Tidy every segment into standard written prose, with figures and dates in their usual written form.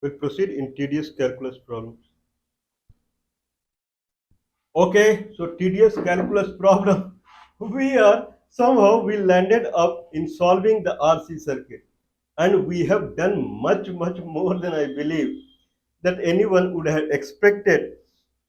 We'll proceed in tedious calculus problems. Okay, so tedious calculus problem. We landed up in solving the RC circuit, and we have done much more than I believe that anyone would have expected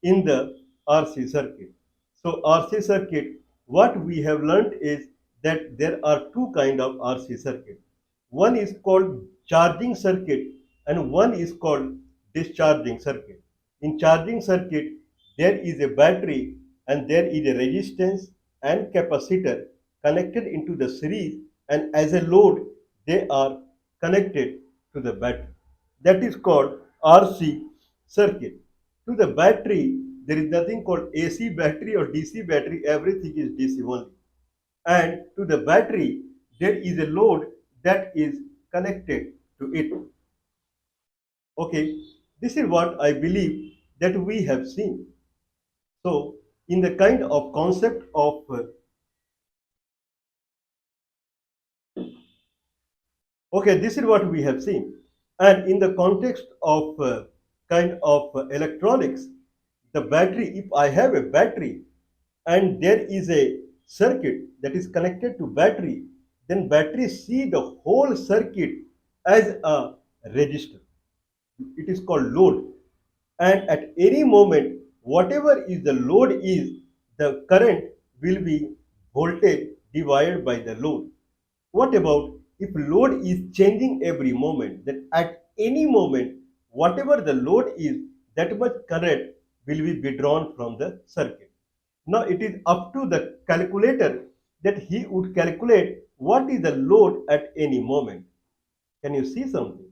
in the RC circuit. So RC circuit, what we have learned is that there are two kind of RC circuit. One is called charging circuit and one is called discharging circuit. In charging circuit, there is a battery and there is a resistance and capacitor connected into the series, and as a load they are connected to the battery. That is called RC circuit. To the battery, there is nothing called AC battery or DC battery, everything is DC only. And to the battery, there is a load that is connected to it. Okay, this is what I believe that we have seen. So, in the kind of concept of okay, this is what we have seen, and in the context of kind of electronics, the battery. If I have a battery and there is a circuit that is connected to battery, then battery see the whole circuit as a resistor. It is called load, and at any moment, whatever is the load is, the current will be voltage divided by the load. What about if load is changing every moment? Then at any moment, whatever the load is, that much current will be withdrawn from the circuit. Now it is up to the calculator that he would calculate what is the load at any moment. Can you see something?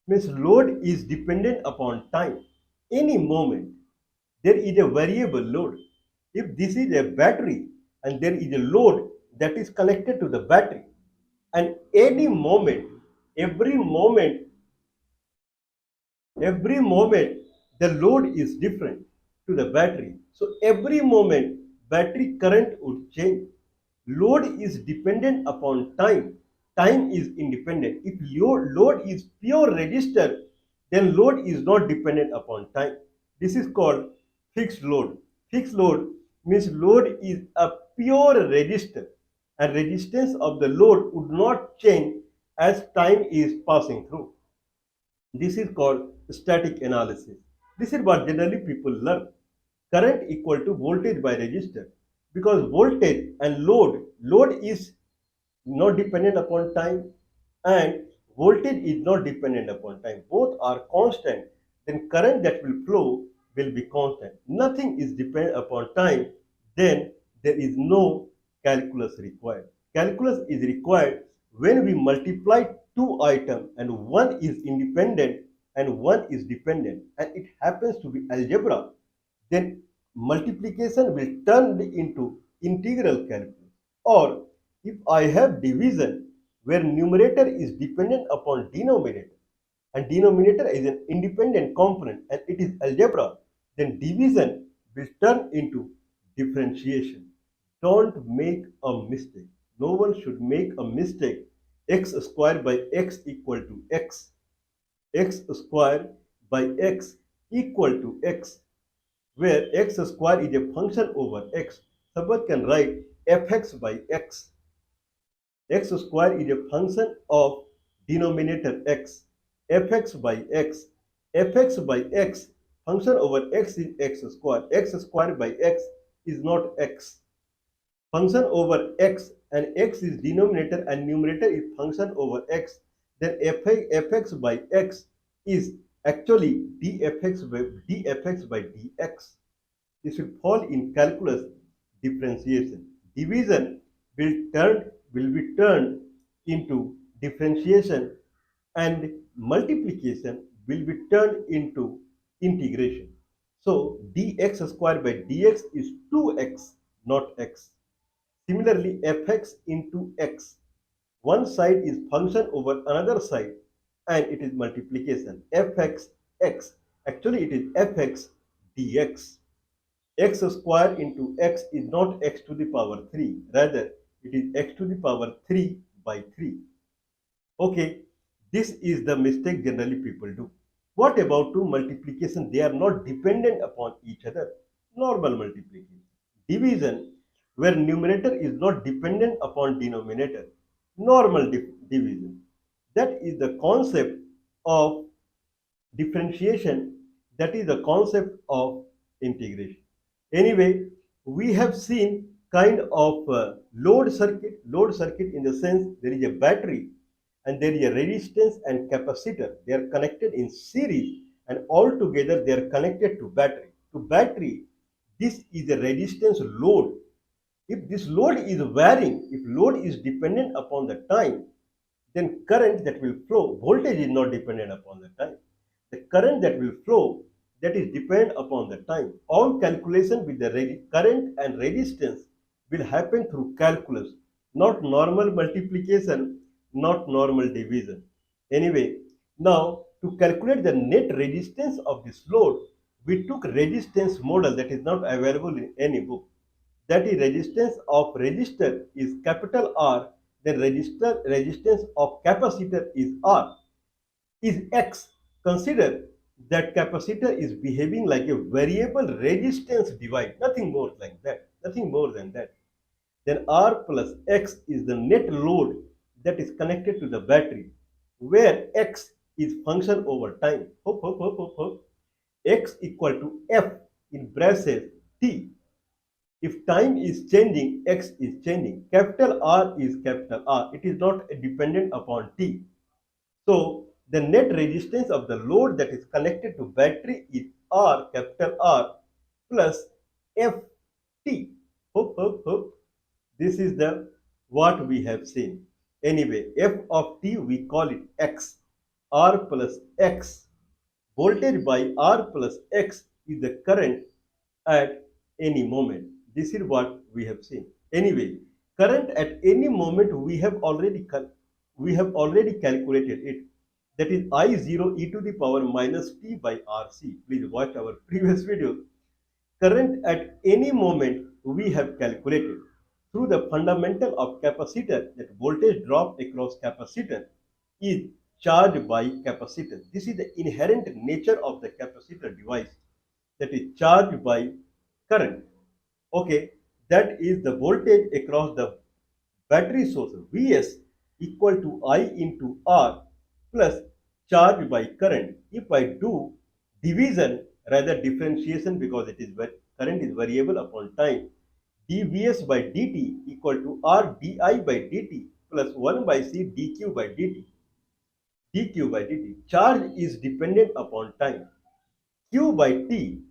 Means load is dependent upon time. Any moment, there is a variable load. If this is a battery and there is a load that is connected to the battery, and any moment, every moment, every moment, the load is different to the battery. So every moment, battery current would change. Load is dependent upon time. Time is independent. If your load is pure resistor, then load is not dependent upon time. This is called fixed load. Fixed load means load is a pure resistor, and resistance of the load would not change as time is passing through. This is called static analysis. This is what generally people learn. Current equal to voltage by resistor, because voltage and load is not dependent upon time and voltage is not dependent upon time. Both are constant. Then current that will flow will be constant. Nothing is dependent upon time. Then there is no calculus required. Calculus is required when we multiply two items and one is independent and one is dependent, and it happens to be algebra. Then multiplication will turn into integral calculus. Or if I have division where numerator is dependent upon denominator and denominator is an independent component and it is algebra, then division will turn into differentiation. Don't make a mistake. No one should make a mistake. X square by x equal to x. X square by x equal to x, where x square is a function over x. Someone can write fx by x. X square is a function of denominator x. Fx by x. Fx by x, function over x is x square. X square by x is not x. Function over x, and x is denominator and numerator is function over x. Then fx by x is actually dfx by dx. This will fall in calculus differentiation. Division will be turned into differentiation, and multiplication will be turned into integration. So dx square by dx is 2x, not x. Similarly, fx into x. One side is function over another side and it is multiplication. Fx x. Actually, it is fx dx. X square into x is not x to the power 3. Rather, it is x to the power 3 by 3. Okay, this is the mistake generally people do. What about two multiplication? They are not dependent upon each other. Normal multiplication. Division, where numerator is not dependent upon denominator. Normal division. That is the concept of differentiation. That is the concept of integration. Anyway, we have seen kind of load circuit in the sense there is a battery and there is a resistance and capacitor. They are connected in series and all together they are connected to battery. To battery, this is a resistance load. If this load is varying, if load is dependent upon the time, then current that will flow, voltage is not dependent upon the time. The current that will flow, that is dependent upon the time. All calculation with the current and resistance will happen through calculus, not normal multiplication, not normal division. Anyway, now to calculate the net resistance of this load, we took resistance model that is not available in any book. That is resistance of resistor is capital R, then resistance of capacitor is R, is X. Consider that capacitor is behaving like a variable resistance device, nothing more like that, nothing more than that. Then R plus X is the net load that is connected to the battery, where X is function over time. X equal to F in braces T. If time is changing, X is changing. Capital R is capital R. It is not dependent upon T. So the net resistance of the load that is connected to battery is R, capital R, plus FT. Hope. This is the what we have seen. Anyway, F of T we call it X. R plus X. Voltage by R plus X is the current at any moment. This is what we have seen. Anyway, current at any moment we have already calculated it. That is I0 e to the power minus t by RC. Please watch our previous video. Current at any moment we have calculated through the fundamental of capacitor, that voltage drop across capacitor is charged by capacitance. This is the inherent nature of the capacitor device, that is charged by current. Okay, that is the voltage across the battery source Vs equal to I into R plus charge by current. If I do division, rather differentiation, because it is current is variable upon time, dVs by dt equal to R di by dt plus 1 by C dq by dt. dq by dt. Charge is dependent upon time. Q by T,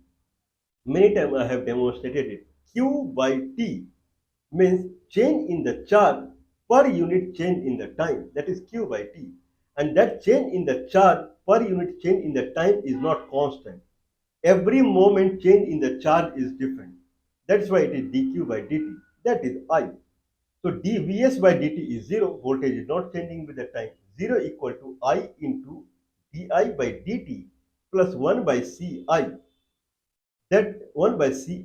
many times I have demonstrated it. Q by T means change in the charge per unit change in the time, that is Q by T, and that change in the charge per unit change in the time is not constant. Every moment change in the charge is different. That's why it is dq by dt, that is I. So dvs by dt is 0, voltage is not changing with the time. 0 equal to I into di by dt plus 1 by ci, that 1 by ci.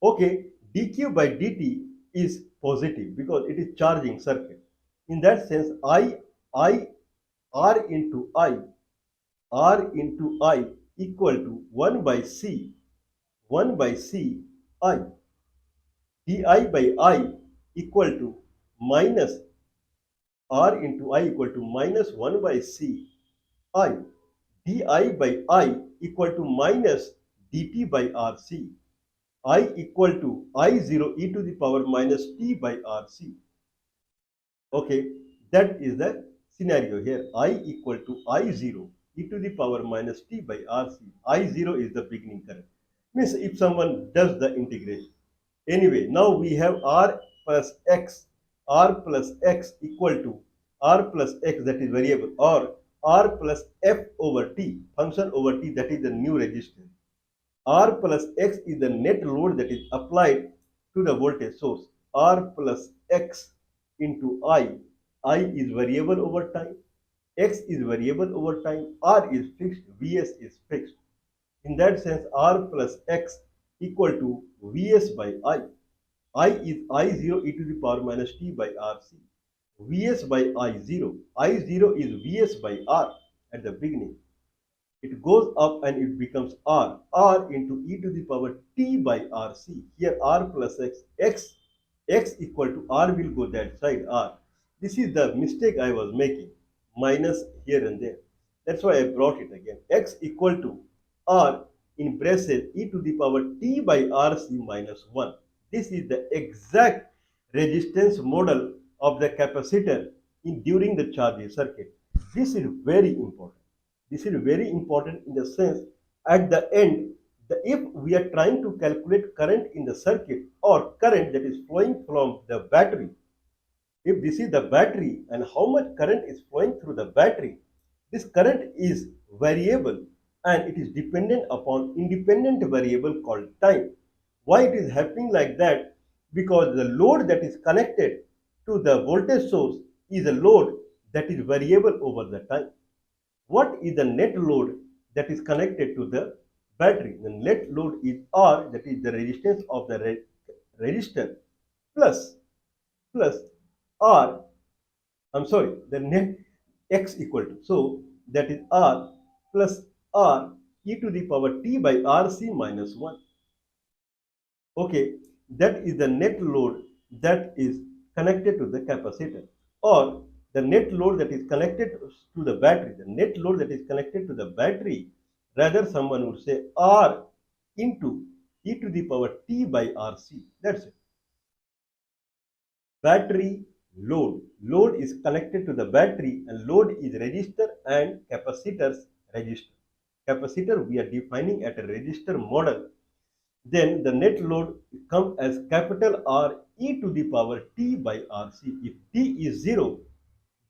Okay, dq by dt is positive because it is charging circuit. In that sense, I R into I equal to 1 by C I. di by I equal to minus R into I equal to minus 1 by C I. di by I equal to minus dt by RC. I equal to I0 e to the power minus t by RC. Okay, that is the scenario here. I equal to I0 e to the power minus t by RC. I0 is the beginning current. Means if someone does the integration. Anyway, now we have R plus X. R plus X equal to R plus X, that is variable, or R plus F over T, function over T, that is the new resistance. R plus X is the net load that is applied to the voltage source. R plus X into I. I is variable over time. X is variable over time. R is fixed. Vs is fixed. In that sense, R plus X equal to Vs by I. I is I0 e to the power minus t by RC. Vs by I0. I0 is Vs by R at the beginning. it goes up and it becomes R. R into e to the power t by RC. Here R plus x equal to R will go that side R. This is the mistake I was making. Minus here and there. That's why I brought it again. X equal to R in braces e to the power t by RC minus 1. This is the exact resistance model of the capacitor during the charging circuit. This is very important. This is very important in the sense at the end, if we are trying to calculate current in the circuit or current that is flowing from the battery, if this is the battery and how much current is flowing through the battery, this current is variable and it is dependent upon independent variable called time. Why it is happening like that? Because the load that is connected to the voltage source is a load that is variable over the time. What is the net load that is connected to the battery? The net load is R, that is the resistance of the resistor, plus plus R, I'm sorry, the net X equal to, so that is R plus R e to the power t by RC minus 1. Okay, that is the net load that is connected to the capacitor, or the net load that is connected to the battery. The net load that is connected to the battery, rather someone would say R into e to the power t by RC. That's it. Battery load. Load is connected to the battery and load is resistor and capacitors resistor. Capacitor we are defining at a resistor model. Then the net load comes as capital R e to the power t by RC. If t is 0,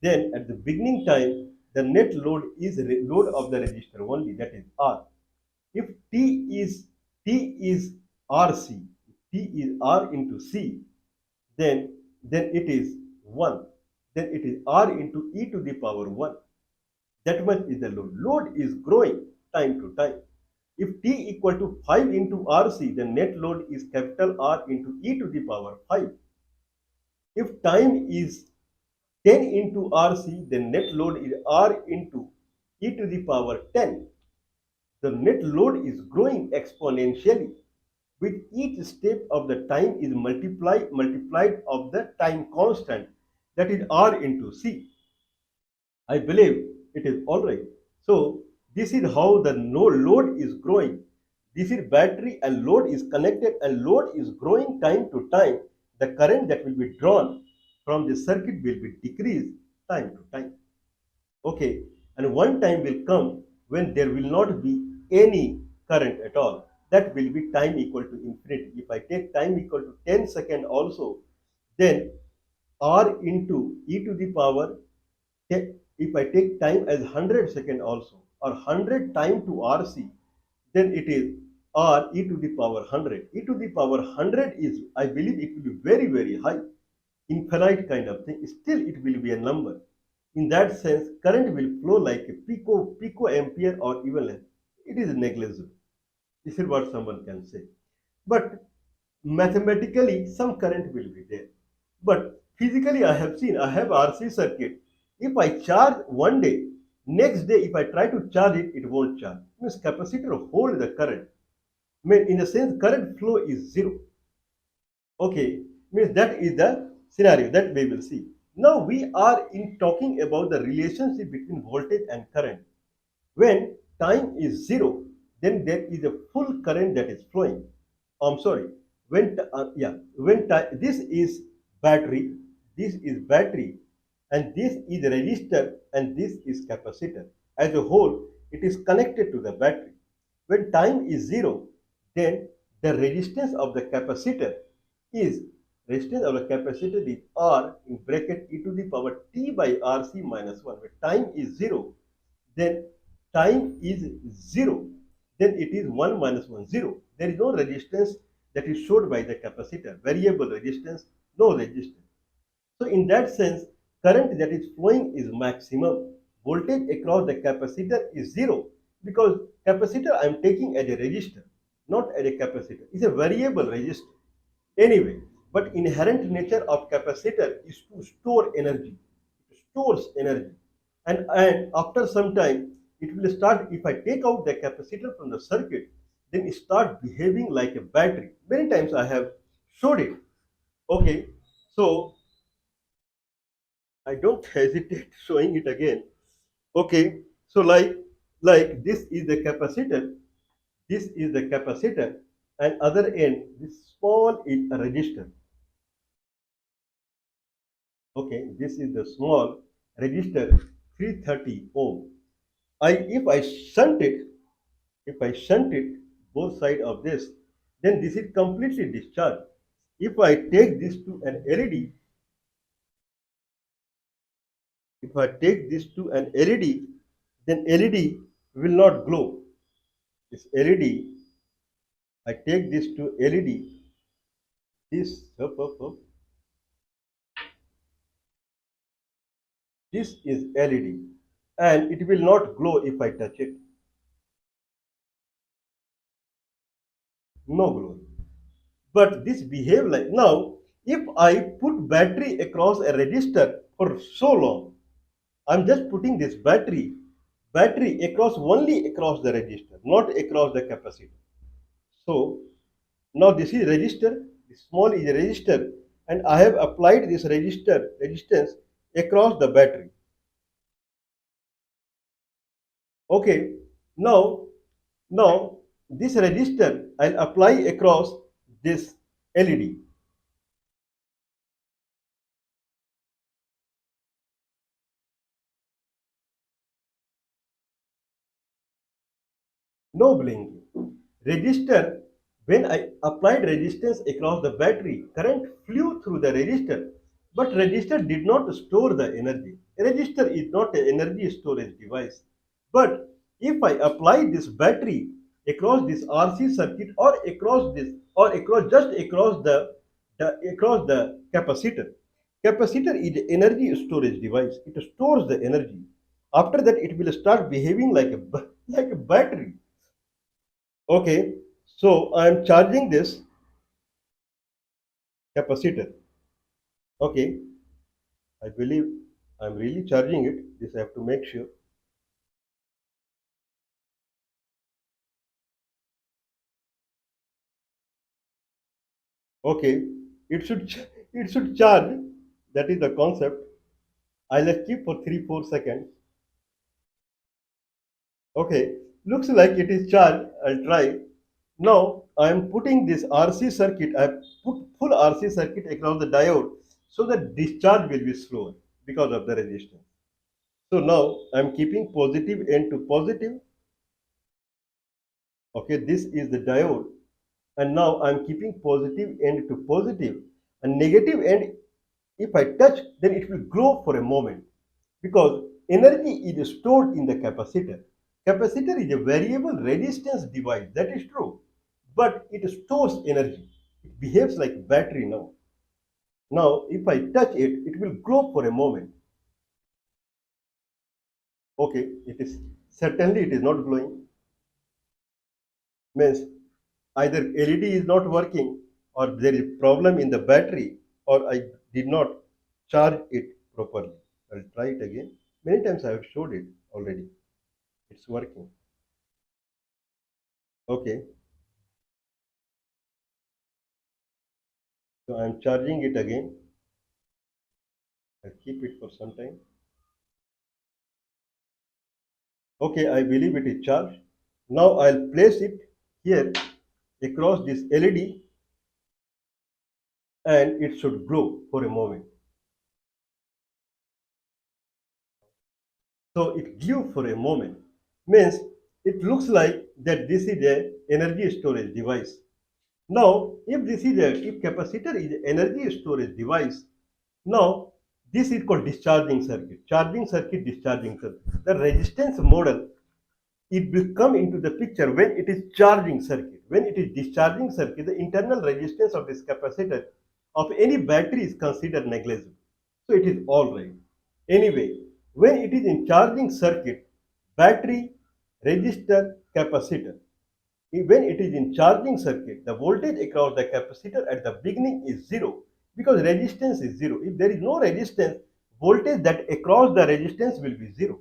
then at the beginning time the net load is load of the resistor only, that is R. If t is RC, t is R into C, then it is 1. Then it is R into e to the power 1. That much is the load. Load is growing time to time. If t equal to 5 into RC, then net load is capital R into e to the power 5. If time is 10 into RC, then net load is R into e to the power 10. The net load is growing exponentially. With each step of the time is multiplied of the time constant, that is R into C. I believe it is all right. So this is how the no load is growing. This is battery and load is connected and load is growing time to time. The current that will be drawn from the circuit will be decreased time to time. Okay, and one time will come when there will not be any current at all. That will be time equal to infinity. If I take time equal to 10 seconds also, then R into e to the power, if I take time as 100 seconds also, or 100 time to RC, then it is R e to the power 100. E to the power 100 is, I believe it will be very, very high, infinite kind of thing. Still it will be a number. In that sense, current will flow like a pico ampere or even less. It is negligible. This is what someone can say. But mathematically, some current will be there. But physically, I have seen, I have RC circuit. If I charge one day, next day, if I try to charge it, it won't charge. Means capacitor hold the current. Mean in a sense, current flow is zero. Okay, means that is the scenario that we will see. Now we are in talking about the relationship between voltage and current. When time is zero, then there is a full current that is flowing. I'm sorry. This is battery, this is battery, and this is resistor, and this is capacitor. As a whole, it is connected to the battery. When time is zero, then the is resistance of the capacitor is R in bracket e to the power t by RC minus 1. When time is 0, then time is 0. Then it is 1 minus 1, 0. There is no resistance that is showed by the capacitor. Variable resistance, no resistance. So in that sense, current that is flowing is maximum. Voltage across the capacitor is 0 because capacitor I am taking as a resistor, not as a capacitor. It's a variable resistor. Anyway, but inherent nature of capacitor is to store energy. It stores energy. And after some time, it will start, if I take out the capacitor from the circuit, then it start behaving like a battery. Many times I have showed it. Okay, so I don't hesitate showing it again. Okay, so like this is the capacitor, this is the capacitor, and other end this small is a resistor. Okay, this is the small resistor 330 ohm. If I shunt it both side of this, then this is completely discharged. If I take this to an LED, if I take this to an LED, then LED will not glow. This LED, I take this to LED, this this is LED, and it will not glow if I touch it. No glow. But this behave like now. If I put battery across a resistor for so long, I'm just putting this battery across only across the resistor, not across the capacitor. So now this is resistor, this small is a resistor, and I have applied this resistance across the battery. Okay, now now this resistor I'll apply across this LED. No blinking. Resistor, when I applied resistance across the battery, current flew through the resistor, but resistor did not store the energy. Resistor is not an energy storage device. But if I apply this battery across this RC circuit or across this or across just across the capacitor, capacitor is an energy storage device. It stores the energy. After that, it will start behaving like a like a battery. Okay, so I'm charging this capacitor. Okay, I believe I'm really charging it. This I have to make sure. Okay, it should charge. That is the concept. I'll just keep for 3 4 seconds. Okay, looks like it is charged. I'll try. Now I am putting this RC circuit. I put full RC circuit across the diode so that discharge will be slower because of the resistance. So now I'm keeping positive end to positive. Okay, this is the diode, and now I'm keeping positive end to positive, and negative end, if I touch, then it will glow for a moment because energy is stored in the capacitor. Capacitor is a variable resistance device, that is true, but it stores energy. It behaves like battery now. Now if I touch it, it will glow for a moment. Okay, it is certainly it is not glowing, means either LED is not working or there is problem in the battery or I did not charge it properly. I'll try it again. Many times I have showed it already. It's working. Okay, so I'm charging it again. I'll keep it for some time. Okay, I believe it is charged. Now I'll place it here across this LED and it should glow for a moment. So it grew for a moment. Means it looks like that this is a energy storage device. Now, if capacitor is an energy storage device, now this is called discharging circuit. Charging circuit, discharging circuit. The resistance model, it will come into the picture when it is charging circuit. When it is discharging circuit, the internal resistance of this capacitor of any battery is considered negligible. So it is all right. Anyway, when it is in charging circuit, battery, resistor, capacitor, when it is in charging circuit, the voltage across the capacitor at the beginning is zero because resistance is zero. If there is no resistance, voltage that across the resistance will be zero.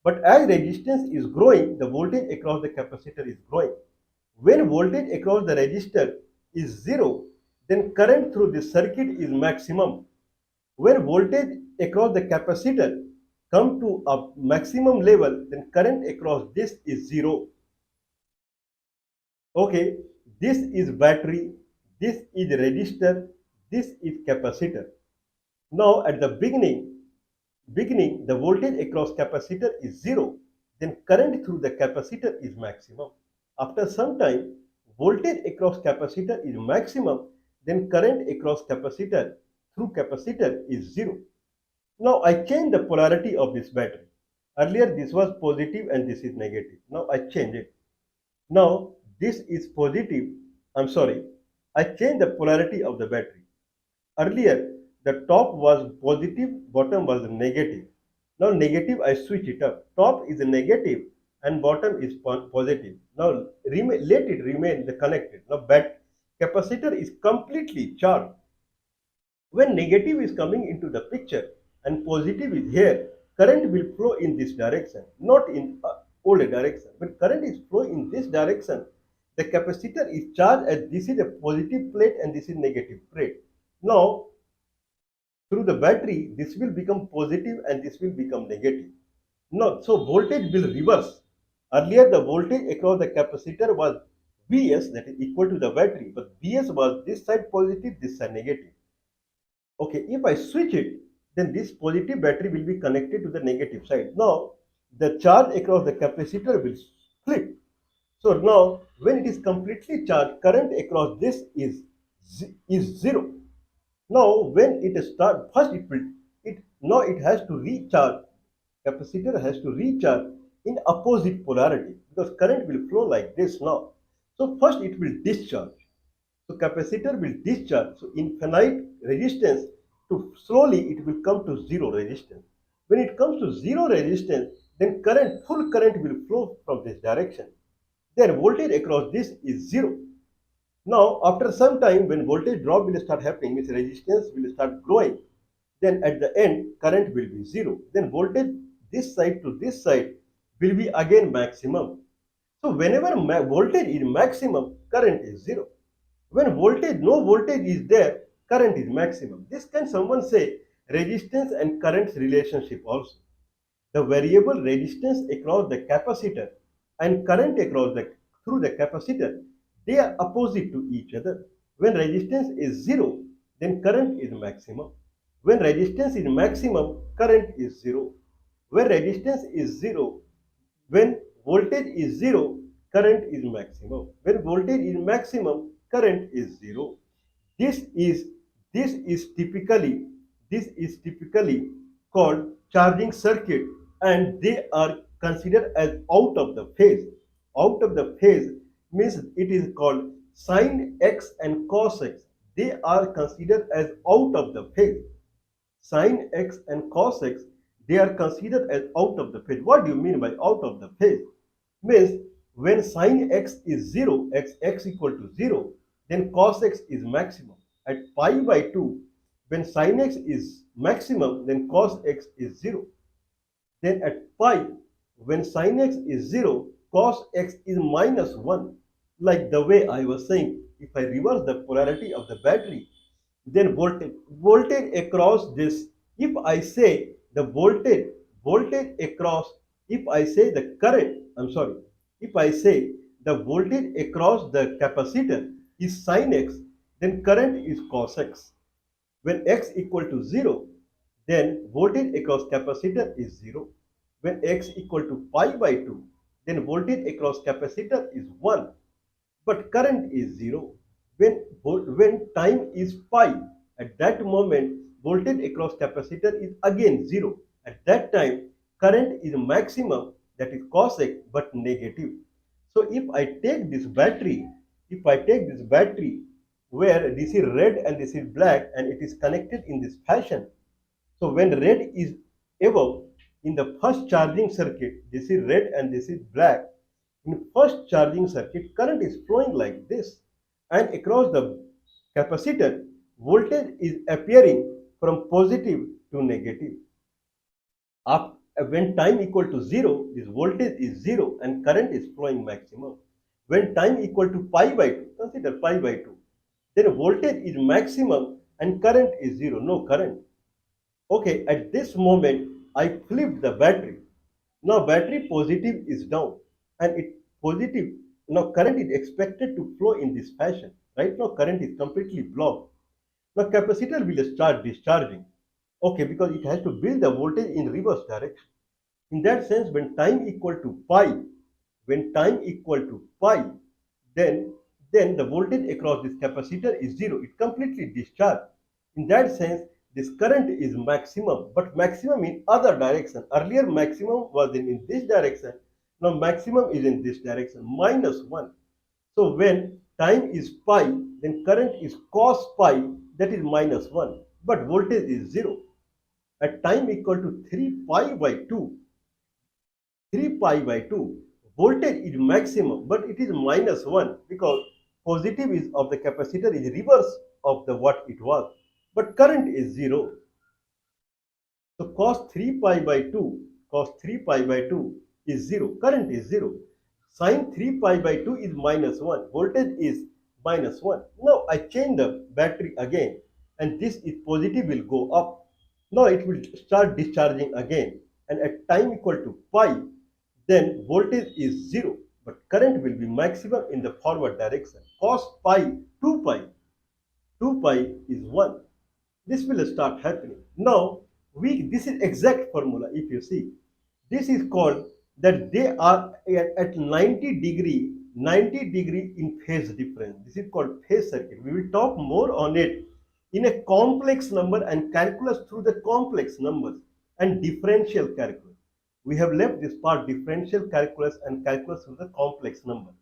But as resistance is growing, the voltage across the capacitor is growing. When voltage across the resistor is zero, then current through the circuit is maximum. When voltage across the capacitor come to a maximum level, then current across this is zero. Okay, this is battery, this is resistor, this is capacitor. Now at the beginning the voltage across capacitor is zero, then current through the capacitor is maximum. After some time, voltage across capacitor is maximum, then current across capacitor through capacitor is zero. Now I change the polarity of this battery. Earlier this was positive and this is negative. Now I change it. Now this is positive. I'm sorry. I change the polarity of the battery. Earlier the top was positive, bottom was negative. Now negative I switch it up. Top is negative and bottom is positive. Now let it remain connected. Now capacitor is completely charged. When negative is coming into the picture and positive is here, current will flow in this direction, not in old direction. When current is flowing in this direction, the capacitor is charged as this is a positive plate and this is negative plate. Now, through the battery, this will become positive and this will become negative. Now, so voltage will reverse. Earlier, the voltage across the capacitor was Vs, that is equal to the battery, but Vs was this side positive, this side negative. Okay, if I switch it, then this positive battery will be connected to the negative side. Now, the charge across the capacitor will flip. So now, when it is completely charged, current across this is zero. Now, when it start, first it has to recharge. Capacitor has to recharge in opposite polarity because current will flow like this now. So first it will discharge. So capacitor will discharge. So infinite resistance to slowly it will come to zero resistance. When it comes to zero resistance, then full current will flow from this direction. Then voltage across this is zero. Now after some time when voltage drop will start happening, means resistance will start growing. Then at the end current will be zero. Then voltage this side to this side will be again maximum. So whenever voltage is maximum, current is zero. When no voltage is there, current is maximum. This can someone say resistance and current's relationship also. The variable resistance across the capacitor and current through the capacitor, they are opposite to each other. When resistance is zero, then current is maximum. When resistance is maximum, current is zero. When resistance is zero, when voltage is zero, current is maximum. When voltage is maximum, current is zero. This is this is typically this is typically called charging circuit and they are considered as out of the phase. Out of the phase means it is called sin x and cos x. They are considered as out of the phase. Sin x and cos x, they are considered as out of the phase. What do you mean by out of the phase? Means when sin x is 0, x equal to 0, then cos x is maximum. At pi by 2, when sin x is maximum, then cos x is 0. Then at pi, when sin x is 0, cos x is minus 1. Like the way I was saying, if I reverse the polarity of the battery, then voltage across this, if I say the voltage across, if I say the current, I'm sorry, if I say the voltage across the capacitor is sin x, then current is cos x. When x equal to 0, then voltage across capacitor is 0. When x equal to pi by 2, then voltage across capacitor is 1, but current is 0. When time is pi, at that moment voltage across capacitor is again 0. At that time current is maximum, that is cos x, but negative. So if I take this battery, where this is red and this is black and it is connected in this fashion. So when red is above in the first charging circuit, this is red and this is black. In first charging circuit, current is flowing like this, and across the capacitor, voltage is appearing from positive to negative. When time equal to 0, this voltage is 0 and current is flowing maximum. When time equal to pi by 2, consider pi by 2, then voltage is maximum and current is 0, no current. Okay, at this moment, I flipped the battery. Now battery positive is down and it positive, now current is expected to flow in this fashion. Right now current is completely blocked. Now capacitor will start discharging. Okay, because it has to build the voltage in reverse direction. In that sense, when time equal to pi, then the voltage across this capacitor is zero. It completely discharged. In that sense, this current is maximum, but maximum in other direction. Earlier maximum was in this direction. Now maximum is in this direction, -1. So when time is pi, then current is cos pi, that is -1. But voltage is 0. At time equal to 3 pi by 2, 3 pi by 2, voltage is maximum, but it is -1 because positive is of the capacitor is reverse of the what it was. But current is 0. So cos 3 pi by 2, cos 3 pi by 2 is 0. Current is 0. Sin 3 pi by 2 is -1. Voltage is -1. Now I change the battery again and this is positive will go up. Now it will start discharging again and at time equal to pi, then voltage is 0 but current will be maximum in the forward direction. Cos pi, 2 pi, 2 pi is 1. This will start happening. Now, this is exact formula if you see. This is called that they are at 90 degree in phase difference. This is called phase circuit. We will talk more on it in a complex number and calculus through the complex numbers and differential calculus. We have left this part differential calculus and calculus through the complex number.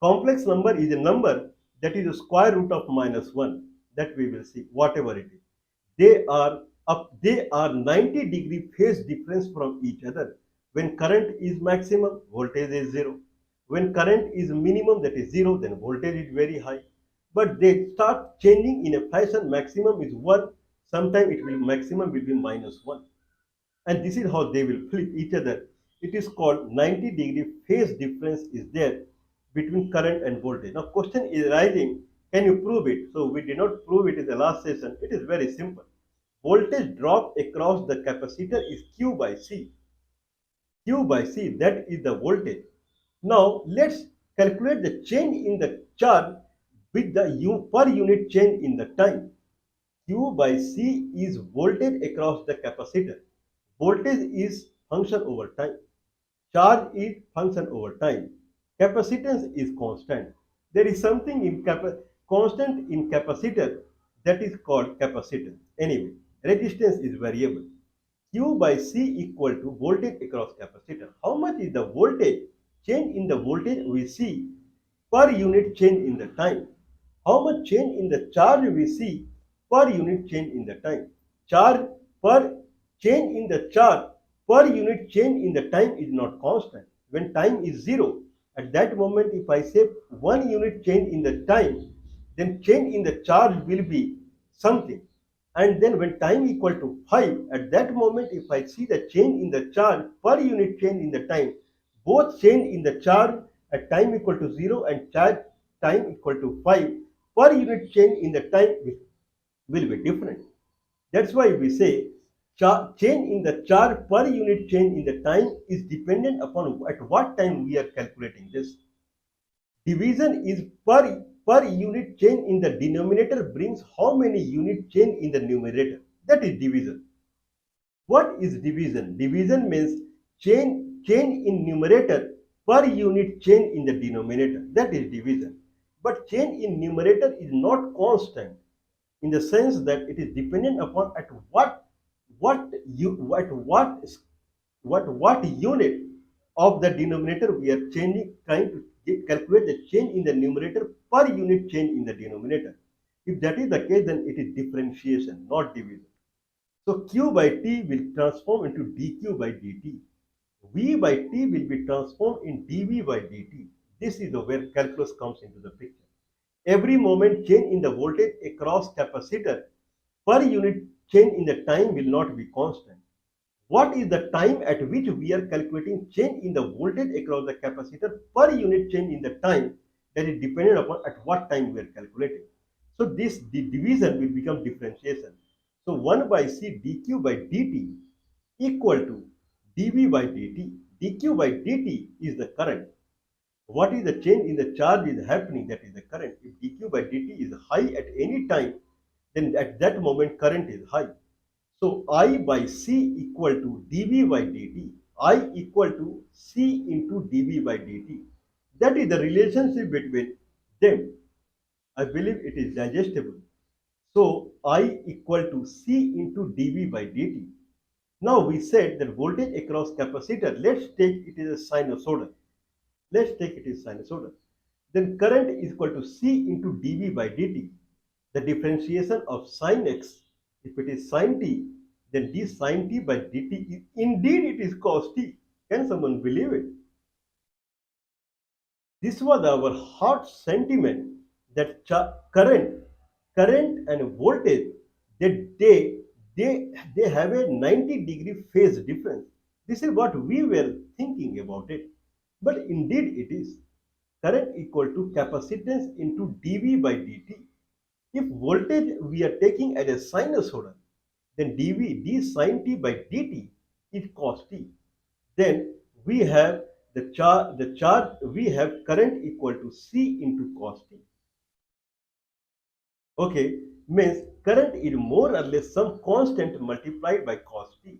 Complex number is a number that is a square root of -1 that we will see whatever it is. They are 90-degree phase difference from each other. When current is maximum, voltage is 0. When current is minimum, that is 0, then voltage is very high. But they start changing in a fashion. Maximum is 1, sometimes maximum will be -1. And this is how they will flip each other. It is called 90-degree phase difference is there between current and voltage. Now question is rising, can you prove it? So we did not prove it in the last session. It is very simple. Voltage drop across the capacitor is Q by C. Q by C, that is the voltage. Now let's calculate the change in the charge with the per unit change in the time. Q by C is voltage across the capacitor. Voltage is function over time. Charge is function over time. Capacitance is constant. There is something in constant in capacitor that is called capacitance. Anyway, resistance is variable. Q by C equal to voltage across capacitor. How much is the voltage? Change in the voltage we see per unit change in the time. How much change in the charge we see per unit change in the time. Charge per change in the charge per unit change in the time is not constant. When time is 0, at that moment if I say 1 unit change in the time, then change in the charge will be something. And then when time equal to 5, at that moment if I see the change in the charge per unit change in the time, both change in the charge at time equal to 0 and charge time equal to 5, per unit change in the time will be different. That's why we say change in the charge per unit change in the time is dependent upon at what time we are calculating this. Division is per unit change in the denominator brings how many unit change in the numerator. That is division. What is division? Division means change in numerator per unit change in the denominator. That is division. But change in numerator is not constant in the sense that it is dependent upon at what unit of the denominator we are trying to calculate the change in the numerator per unit change in the denominator. If that is the case, then it is differentiation, not division. So Q by T will transform into dQ by dt. V by T will be transformed in dV by dt. This is where calculus comes into the picture. Every moment change in the voltage across capacitor per unit change in the time will not be constant. What is the time at which we are calculating change in the voltage across the capacitor per unit change in the time, that is dependent upon at what time we are calculating. So this the division will become differentiation. So 1 by C dq by dt equal to dv by dt. dq by dt is the current. What is the change in the charge is happening, that is the current. If dq by dt is high at any time, then at that moment current is high. So I by C equal to dV by dt. I equal to C into dV by dt. That is the relationship between them. I believe it is digestible. So I equal to C into dV by dt. Now we said that voltage across capacitor, let's take it as a sinusoidal. Let's take it as sinusoidal. Then current is equal to C into dV by dt. The differentiation of sin x, if it is sin t, then d sin t by dt is indeed it is cos t. Can someone believe it? This was our heart sentiment that current and voltage, that they have a 90-degree phase difference. This is what we were thinking about it. But indeed it is. Current equal to capacitance into dV by dt. If voltage we are taking as a sinusoidal, then dV d sin t by dt is cos t. Then we have the charge we have current equal to C into cos t. Okay, means current is more or less some constant multiplied by cos t.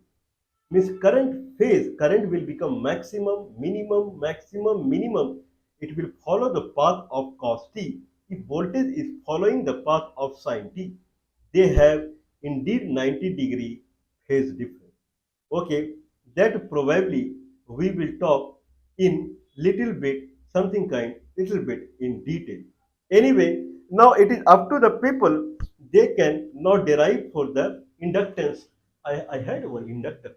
Means current will become maximum, minimum, maximum, minimum. It will follow the path of cos t if voltage is following the path of sin t. They have indeed 90-degree phase difference. Okay, that probably we will talk in little bit, something kind, little bit in detail. Anyway, now it is up to the people, they can now derive for the inductance. I had one inductor.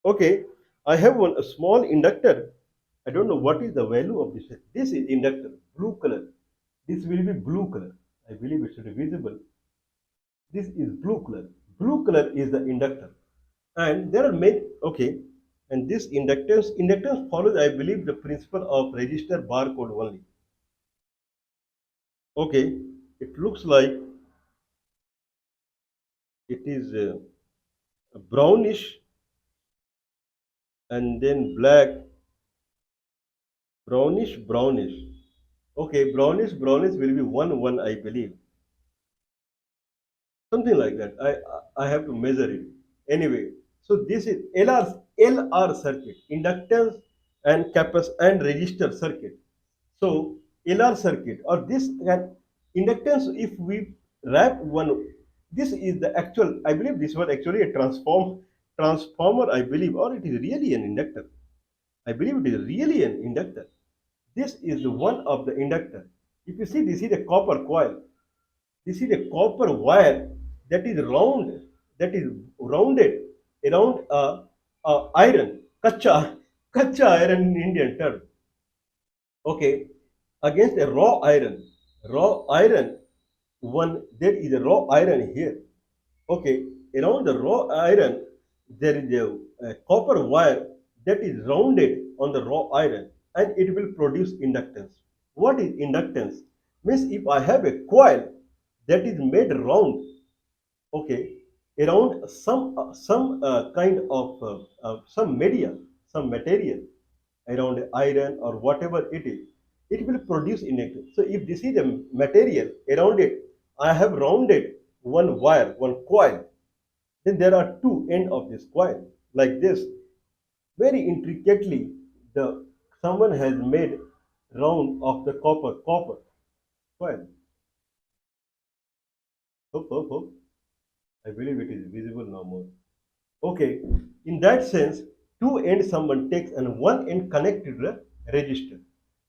Okay, I have one a small inductor. I don't know what is the value of this. This is inductor, blue color. This will be blue color. I believe it should be visible. This is blue color. Blue color is the inductor. And there are many, okay, and this inductance follows, I believe, the principle of resistor barcode only. Okay, it looks like it is brownish and then black, brownish. Okay, brownish will be 1 1, I believe. Something like that. I have to measure it. Anyway, so this is LR circuit, inductance and and resistor circuit. So LR circuit or this inductance, if we wrap one, this is the actual, I believe this was actually a transformer, I believe, or it is really an inductor. I believe it is really an inductor. This is the one of the inductor. If you see, this is a copper coil. This is a copper wire that is rounded around iron, kacha iron in Indian term. Okay, against a raw iron. One there is a raw iron here. Okay, around the raw iron there is a copper wire that is rounded on the raw iron, and it will produce inductance. What is inductance? Means if I have a coil that is made round, okay, around some kind of some media, some material around iron or whatever it will produce inductance. So if this is the material around it, I have rounded one wire, one coil, then there are two ends of this coil like this. Very intricately, the someone has made round of the copper coil. Hope. I believe it is visible now more. Okay, in that sense, two ends someone takes and one end connected to the resistor.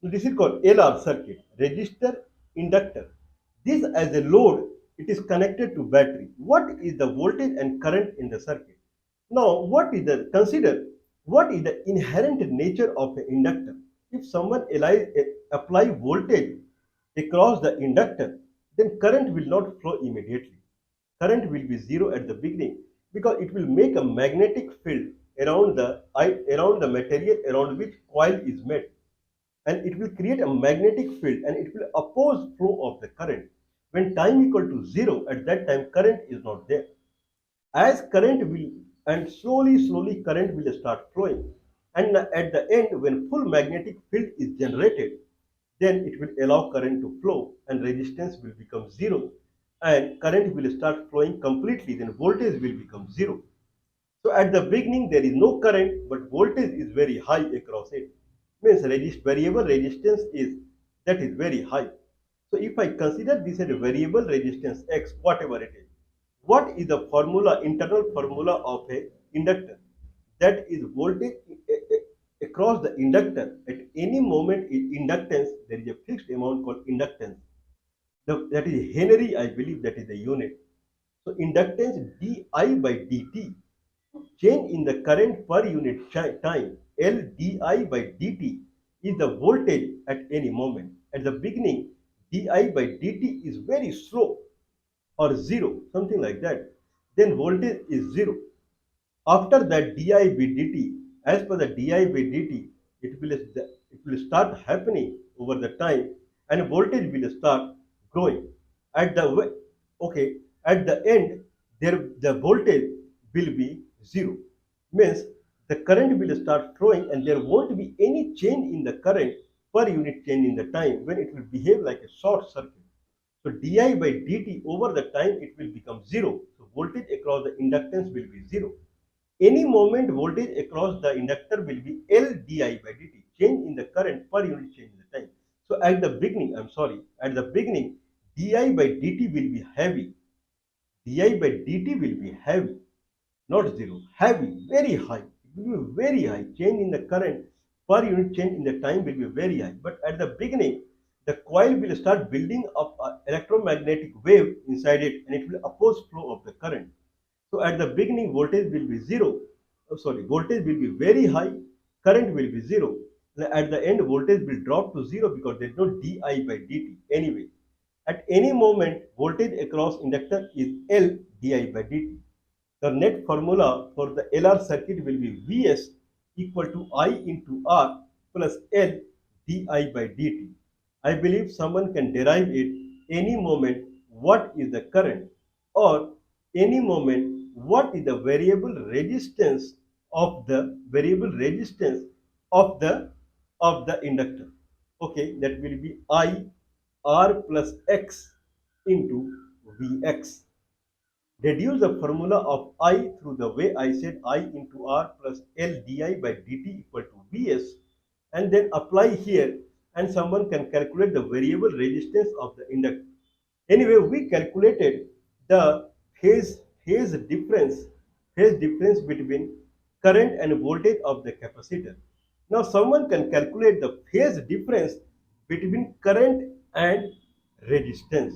So this is called LR circuit, resistor inductor. This as a load, it is connected to battery. What is the voltage and current in the circuit? Now, consider what is the inherent nature of an inductor? If someone apply voltage across the inductor, then current will not flow immediately. Current will be zero at the beginning because it will make a magnetic field around the material around which coil is made, and it will create a magnetic field and it will oppose flow of the current. When time equal to zero, at that time current is not there. As current will, and slowly current will start flowing, and at the end when full magnetic field is generated, then it will allow current to flow and resistance will become zero, and current will start flowing completely, then voltage will become zero. So at the beginning there is no current but voltage is very high across it, means variable resistance is, that is very high. So if I consider this as a variable resistance X, whatever it is, what is the formula, internal formula of a inductor? That is voltage across the inductor. At any moment in inductance, there is a fixed amount called inductance. That is Henry, I believe that is the unit. So inductance di by dt, change in the current per unit time, L di by dt, is the voltage at any moment. At the beginning, di by dt is very slow or zero, something like that. Then voltage is zero. After that di by dt, as per the di by dt, it will start happening over the time, and voltage will start growing. At the okay, at the end, the voltage will be zero. Means the current will start flowing, and there won't be any change in the current per unit change in the time, when it will behave like a short circuit. So di by dt over the time it will become zero. So voltage across the inductance will be zero. Any moment voltage across the inductor will be L di by dt, change in the current per unit change in the time. So at the beginning, at the beginning, di by dt will be heavy. Di by dt will be heavy, not zero, heavy, very high. It will be very high. Change in the current per unit change in the time will be very high. But at the beginning, the coil will start building up an electromagnetic wave inside it, and it will oppose flow of the current. So at the beginning, voltage will be zero. Voltage will be very high, current will be zero. At the end, voltage will drop to zero because there is no di by dt anyway. At any moment, voltage across inductor is L di by dt. The net formula for the LR circuit will be Vs equal to I into R plus L di by dt. I believe someone can derive it any moment what is the current, or any moment what is the variable resistance of the inductor. Okay, that will be I R plus X into Vx. Deduce the formula of I through the way I said, I into R plus L di by dt equal to Vs, and then apply here, and someone can calculate the variable resistance of the inductor. Anyway, we calculated the phase difference between current and voltage of the capacitor. Now someone can calculate the phase difference between current and resistance,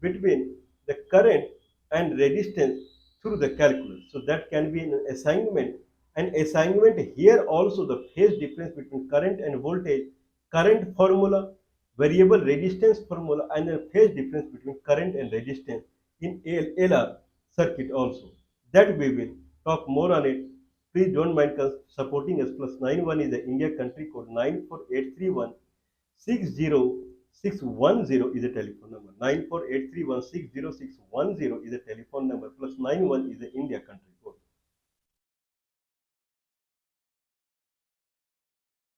between the current and resistance through the calculus. So that can be an assignment. An assignment here also, the phase difference between current and voltage, current formula, variable resistance formula, and the phase difference between current and resistance in LR circuit also. That we will talk more on it. Please don't mind supporting us. +91 is the India country code, 94831 60610 is the telephone number. 94831 60610 is the telephone number. +91 is the India country code.